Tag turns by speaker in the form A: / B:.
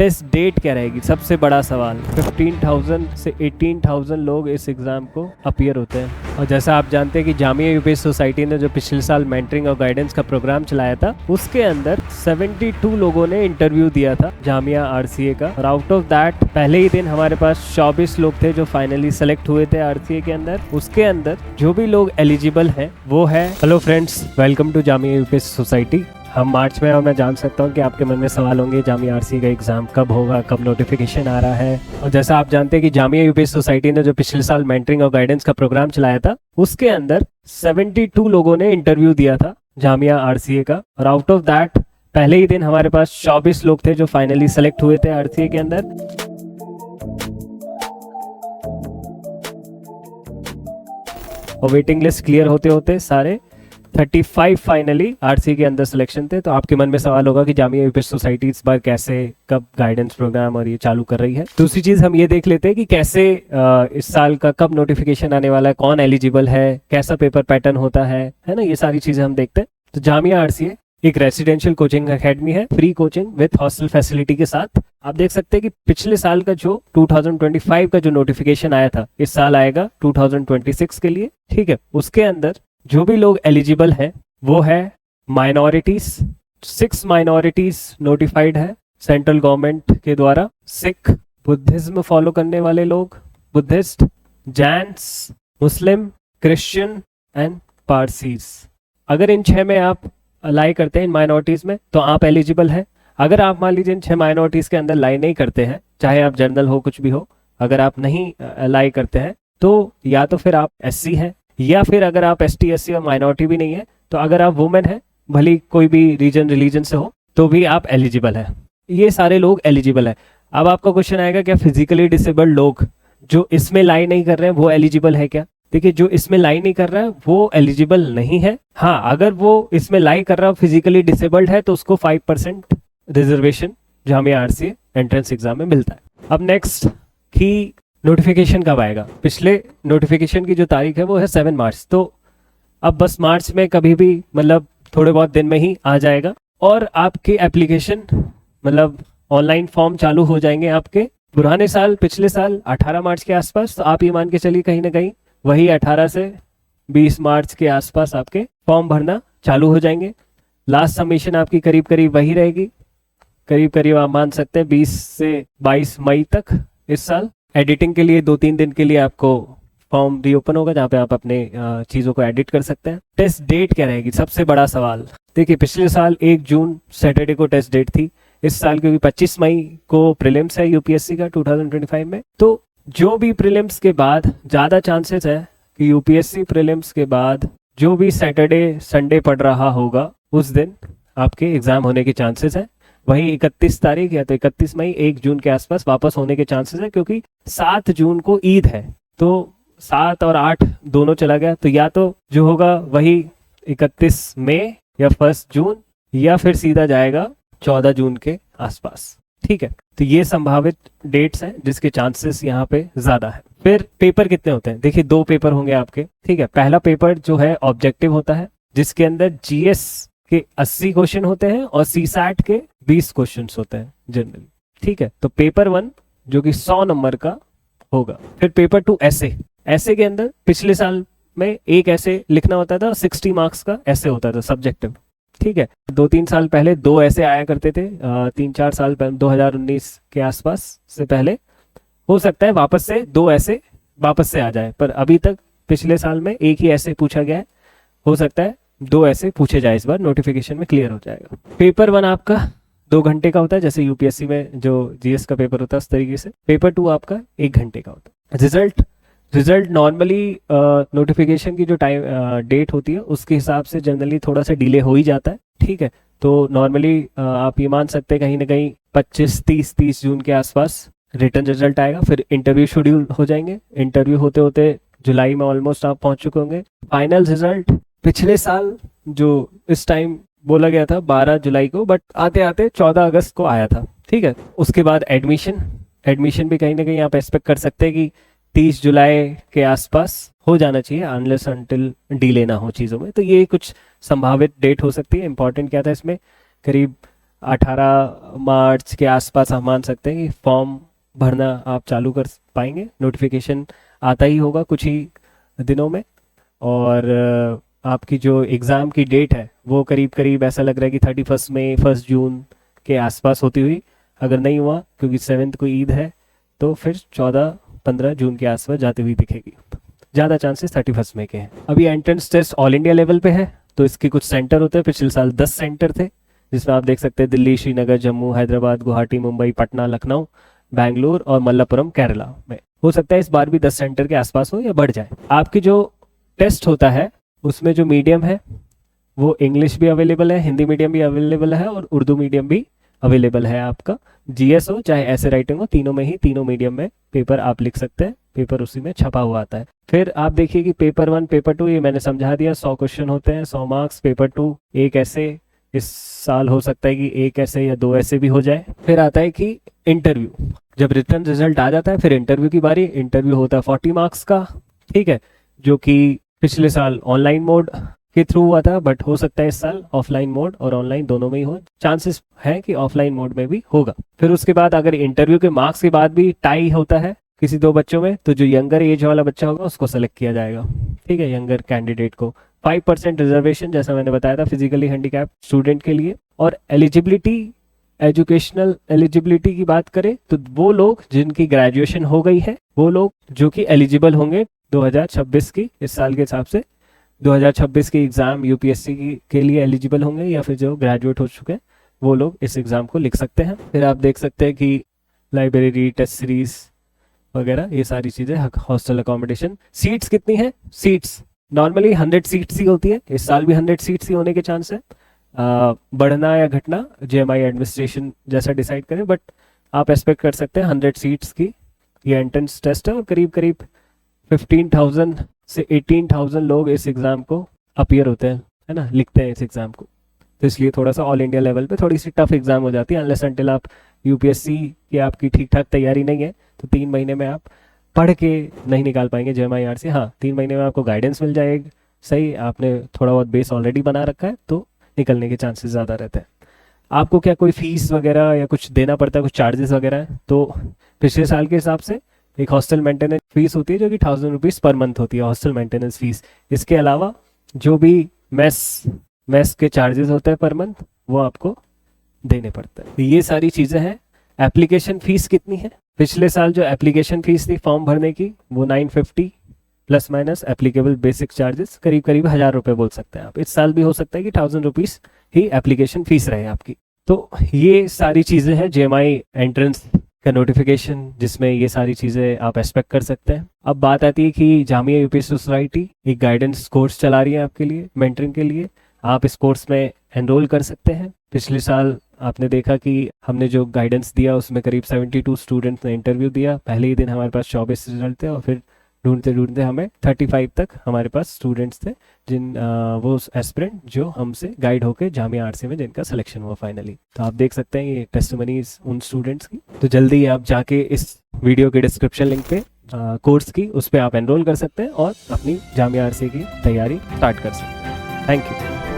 A: Test date क्या रहेगी, सबसे बड़ा सवाल। 15,000 से 18,000 लोग इस एग्ज़ाम को अपीयर होते हैं। और जैसा आप जानते हैं कि जामिया यूपीएससी सोसाइटी ने जो पिछले साल मेंटरिंग और गाइडेंस का प्रोग्राम चलाया था, उसके अंदर 72 लोगों ने इंटरव्यू दिया था जामिया आरसीए का। और आउट ऑफ दैट पहले ही दिन हमारे पास 24 लोग थे जो फाइनली सेलेक्ट हुए थे आरसीए के अंदर। उसके अंदर जो भी लोग एलिजिबल हैं वो है। Hello friends, welcome to Jamia UPSC society. हम मार्च में, और मैं जान सकता हूँ कि आपके मन में सवाल होंगे जामिया आरसीए का एग्जाम कब होगा, कब नोटिफिकेशन आ रहा है। और जैसा आप जानते हैं कि जामिया यूपीएससी सोसाइटी ने जो पिछले साल मेंटरिंग और गाइडेंस का प्रोग्राम चलाया था, उसके अंदर 72 लोगों ने इंटरव्यू दिया था जामिया आरसीए का। और आउट ऑफ दैट पहले ही दिन हमारे पास 24 लोग थे जो फाइनली सेलेक्ट हुए थे आरसीए के अंदर। और वेटिंग लिस्ट क्लियर होते होते सारे 35 फाइनली आरसी के अंदर सिलेक्शन थे। तो आपके मन में सवाल होगा कि जामिया यूपीएससी सोसाइटी इस बार कैसे, कब गाइडेंस प्रोग्राम और ये चालू कर रही है। दूसरी चीज हम ये देख लेते हैं कि कैसे इस साल का कब नोटिफिकेशन आने वाला है, कौन एलिजिबल है, कैसा पेपर पैटर्न होता है ना, ये सारी चीजें हम देखते हैं। तो जामिया आरसीए एक रेसिडेंशियल कोचिंग अकेडमी है, free coaching with hostel facility के साथ। आप देख सकते हैं कि पिछले साल का जो 2025 का जो नोटिफिकेशन आया था, इस साल आएगा 2026 के लिए। ठीक है, उसके अंदर जो भी लोग एलिजिबल हैं वो है माइनॉरिटीज। 6 माइनॉरिटीज नोटिफाइड है सेंट्रल गवर्नमेंट के द्वारा। सिख, बुद्धिज्म फॉलो करने वाले लोग, Buddhist, Jains, Muslim, Christian and Parsis. अगर इन 6 में आप अलाई करते हैं, इन माइनॉरिटीज में, तो आप एलिजिबल है। अगर आप मान लीजिए इन 6 माइनॉरिटीज के अंदर लाई नहीं करते हैं, चाहे आप जनरल हो, कुछ भी हो, अगर आप नहीं अलाई करते हैं तो या तो फिर आप एससी हैं, या फिर अगर आप एसटी एससी और माइनॉरिटी भी नहीं है, तो अगर आप वुमेन है, भली कोई भी रीजन रिलीजन से हो, तो भी आप एलिजिबल है। ये सारे लोग एलिजिबल है। अब आपका क्वेश्चन आएगा, क्या फिजिकली डिसेबल्ड लोग जो इसमें लाई नहीं कर रहे हैं वो एलिजिबल है क्या? देखिए, जो इसमें लाई नहीं कर रहा है वो एलिजिबल नहीं है। हाँ, अगर वो इसमें लाई कर रहा है, फिजिकली डिसेबल्ड है, तो उसको 5% reservation Jamia RCA entrance exam में मिलता है। अब नेक्स्ट की नोटिफिकेशन कब आएगा? पिछले नोटिफिकेशन की जो तारीख है वो है 7 मार्च। तो अब बस मार्च में कभी भी, मतलब थोड़े बहुत दिन में ही आ जाएगा। और आपके एप्लीकेशन, मतलब ऑनलाइन फॉर्म चालू हो जाएंगे आपके। पुराने साल, पिछले साल 18 मार्च के आसपास, तो आप ये मान के चलिए कहीं ना कहीं वही 18 से 20 मार्च के आसपास आपके फॉर्म भरना चालू हो जाएंगे। लास्ट सबमिशन आपकी करीब करीब वही रहेगी, करीब करीब आप मान सकते हैं 20 से 22 मई तक इस साल। एडिटिंग के लिए 2-3 दिन के लिए आपको फॉर्म रीओपन होगा, जहाँ पे आप अपने चीज़ों को एडिट कर सकते हैं। टेस्ट डेट क्या रहेगी, सबसे बड़ा सवाल। देखिए, पिछले साल 1 जून सैटरडे को टेस्ट डेट थी। इस साल क्योंकि 25 मई को प्रीलिम्स है यूपीएससी का 2025 में, तो जो भी प्रीलिम्स के बाद ज़्यादा चांसेस है कि यूपीएससी प्रीलिम्स के बाद जो भी सैटरडे संडे पड़ रहा होगा, उस दिन आपके एग्जाम होने के चांसेस है। वही 31 तारीख या तो 31 मई 1 जून के आसपास वापस होने के चांसेस है, क्योंकि 7 जून को ईद है। तो 7 और 8 दोनों चला गया, तो या तो जो होगा वही 31 मई या 1 जून, या फिर सीधा जाएगा 14 जून के आसपास। ठीक है, तो ये संभावित डेट्स हैं जिसके चांसेस यहाँ पे ज्यादा है। फिर पेपर कितने होते हैं? देखिए, 2 पेपर होंगे आपके। ठीक है, पहला पेपर जो है ऑब्जेक्टिव होता है, जिसके अंदर जीएस के 80 क्वेश्चन होते हैं और सीसैट के 20 क्वेश्चन होते हैं जनरली। ठीक है, तो पेपर 1 जो कि 100 नंबर का होगा। फिर पेपर 2 ऐसे के अंदर पिछले साल में एक ऐसे लिखना होता था, 60 मार्क्स का ऐसे होता था सब्जेक्टिव। ठीक है, 2-3 साल पहले 2 ऐसे आया करते थे, 3-4 साल पहले 2019 के आसपास से पहले। हो सकता है वापस से 2 ऐसे वापस से आ जाए, पर अभी तक पिछले साल में एक ही ऐसे पूछा गया है। हो सकता है 2 ऐसे पूछे जाए, इस बार नोटिफिकेशन में क्लियर हो जाएगा। पेपर 1 आपका 2 घंटे का होता है, जैसे यूपीएससी में जो जीएस का पेपर होता है उस तरीके से। पेपर 2 आपका 1 घंटे का होता है। रिजल्ट नॉर्मली नोटिफिकेशन की जो टाइम डेट होती है उसके हिसाब से जनरली थोड़ा सा डिले हो ही जाता है। ठीक है, तो नॉर्मली आप ये मान सकते हैं कहीं ना कहीं 25-30 जून के आसपास रिटर्न रिजल्ट आएगा। फिर इंटरव्यू शेड्यूल हो जाएंगे, इंटरव्यू होते होते जुलाई में ऑलमोस्ट आप पहुंच चुके होंगे। फाइनल रिजल्ट पिछले साल जो इस टाइम बोला गया था 12 जुलाई को, बट आते आते 14 अगस्त को आया था। ठीक है, उसके बाद एडमिशन भी कहीं ना कहीं आप एक्सपेक्ट कर सकते हैं कि 30 जुलाई के आसपास हो जाना चाहिए, अनलेस अनटिल डिले ना हो चीज़ों में। तो ये कुछ संभावित डेट हो सकती है। इंपॉर्टेंट क्या था इसमें, करीब 18 मार्च के आसपास हम मान सकते हैं कि फॉर्म भरना आप चालू कर पाएंगे। नोटिफिकेशन आता ही होगा कुछ ही दिनों में। और आपकी जो एग्ज़ाम की डेट है वो करीब करीब ऐसा लग रहा है कि 31 मई 1 जून के आसपास होती हुई, अगर नहीं हुआ क्योंकि 7th को ईद है तो फिर 14-15 जून के आसपास जाती हुई दिखेगी। ज़्यादा चांसेस 31 मई के हैं। अभी entrance test all India level पे है तो इसके कुछ सेंटर होते हैं। पिछले साल 10 सेंटर थे, जिसमें आप देख सकते हैं दिल्ली, श्रीनगर, जम्मू, हैदराबाद, गुवाहाटी, मुंबई, पटना, लखनऊ, बैंगलोर और मल्लापुरम केरला में। हो सकता है इस बार भी 10 सेंटर के आसपास हो या बढ़ जाए। आपकी जो टेस्ट होता है उसमें जो मीडियम है वो इंग्लिश भी अवेलेबल है, हिंदी मीडियम भी अवेलेबल है और उर्दू मीडियम भी अवेलेबल है। आपका जीएस हो चाहे ऐसे राइटिंग हो, तीनों में ही, तीनों मीडियम में पेपर आप लिख सकते हैं। पेपर उसी में छपा हुआ आता है। फिर आप देखिए कि पेपर 1 पेपर 2 ये मैंने समझा दिया, 100 क्वेश्चन होते हैं, 100 मार्क्स। पेपर 2 एक ऐसे, इस साल हो सकता है कि एक ऐसे या 2 ऐसे भी हो जाए। फिर आता है कि इंटरव्यू, जब रिटर्न रिजल्ट आ जाता है फिर इंटरव्यू की बारी। इंटरव्यू होता है 40 मार्क्स का, ठीक है, जो कि पिछले साल ऑनलाइन मोड के थ्रू हुआ था, बट हो सकता है इस साल ऑफलाइन मोड और ऑनलाइन दोनों में ही हो। चांसेस है कि ऑफलाइन मोड में भी होगा। फिर उसके बाद अगर इंटरव्यू के मार्क्स के बाद भी टाई होता है किसी 2 बच्चों में, तो जो यंगर एज वाला बच्चा होगा उसको सेलेक्ट किया जाएगा, ठीक है, यंगर कैंडिडेट को। 5% रिजर्वेशन जैसा मैंने बताया था फिजिकली हैंडीकैप स्टूडेंट के लिए। और एलिजिबिलिटी, एजुकेशनल एलिजिबिलिटी की बात करें तो वो लोग जिनकी ग्रेजुएशन हो गई है वो लोग जो कि एलिजिबल होंगे 2026 की, इस साल के हिसाब से 2026 की एग्ज़ाम यूपीएससी के लिए एलिजिबल होंगे, या फिर जो ग्रेजुएट हो चुके हैं वो लोग इस एग्ज़ाम को लिख सकते हैं। फिर आप देख सकते हैं कि लाइब्रेरी, टेस्ट सीरीज वगैरह ये सारी चीज़ें, हॉस्टल अकोमोडेशन। सीट्स कितनी है? सीट्स नॉर्मली 100 सीट्स ही होती है, इस साल भी 100 सीट्स ही होने के चांस है। बढ़ना या घटना जेएमआई एडमिनिस्ट्रेशन जैसा डिसाइड करें, बट आप एक्सपेक्ट कर सकते हैं 100 सीट्स की ये एंट्रेंस टेस्ट है। और करीब करीब 15,000 से 18,000 लोग इस एग्ज़ाम को अपीयर होते हैं, है ना, लिखते हैं इस एग्ज़ाम को। तो इसलिए थोड़ा सा ऑल इंडिया लेवल पे थोड़ी सी टफ एग्ज़ाम हो जाती है। अनलेस अनटिल आप यूपीएससी की आपकी ठीक ठाक तैयारी नहीं है तो 3 महीने में आप पढ़ के नहीं निकाल पाएंगे जेएमआई से। हाँ, 3 महीने में आपको गाइडेंस मिल जाएगी, सही, आपने थोड़ा बहुत बेस ऑलरेडी बना रखा है तो निकलने के चांसेस ज़्यादा रहते हैं। आपको क्या कोई फीस वगैरह या कुछ देना पड़ता है, कुछ चार्जेस वगैरह है? तो पिछले साल के हिसाब से एक हॉस्टल मेंटेनेंस फीस होती है जो कि 1000 रुपीज़ पर मंथ होती है, हॉस्टल मेंटेनेंस फीस। इसके अलावा जो भी मेस के चार्जेस होते हैं पर मंथ वो आपको देने पड़ते हैं। तो ये सारी चीज़ें हैं। एप्लीकेशन फ़ीस कितनी है? पिछले साल जो एप्लीकेशन फ़ीस थी फॉर्म भरने की वो 950 plus minus applicable basic charges करीब करीब 1000 रुपये बोल सकते हैं आप। इस साल भी हो सकता है कि 1000 रुपीज़ ही एप्लीकेशन फ़ीस रहे आपकी। तो ये सारी चीज़ें हैं जेएमआई एंट्रेंस का नोटिफिकेशन, जिसमें ये सारी चीज़ें आप एक्सपेक्ट कर सकते हैं। अब बात आती है कि जामिया यूपीएससी सोसाइटी एक गाइडेंस कोर्स चला रही है आपके लिए, मेंटरिंग के लिए। आप इस कोर्स में एनरोल कर सकते हैं। पिछले साल आपने देखा कि हमने जो गाइडेंस दिया उसमें करीब 72 स्टूडेंट्स ने इंटरव्यू दिया। पहले ही दिन हमारे पास 24 रिजल्ट थे और फिर ढूंढते ढूंढते हमें 35 तक हमारे पास स्टूडेंट्स थे, जिन वो एस्पिरेंट जो हमसे गाइड होकर जामिया आरसी में जिनका सिलेक्शन हुआ फाइनली। तो आप देख सकते हैं ये टेस्टिमनीज उन स्टूडेंट्स की। तो जल्दी आप जाके इस वीडियो के डिस्क्रिप्शन लिंक पे कोर्स की उस पर आप एनरोल कर सकते हैं और अपनी जामिया आरसी की तैयारी स्टार्ट कर सकते हैं। Thank you.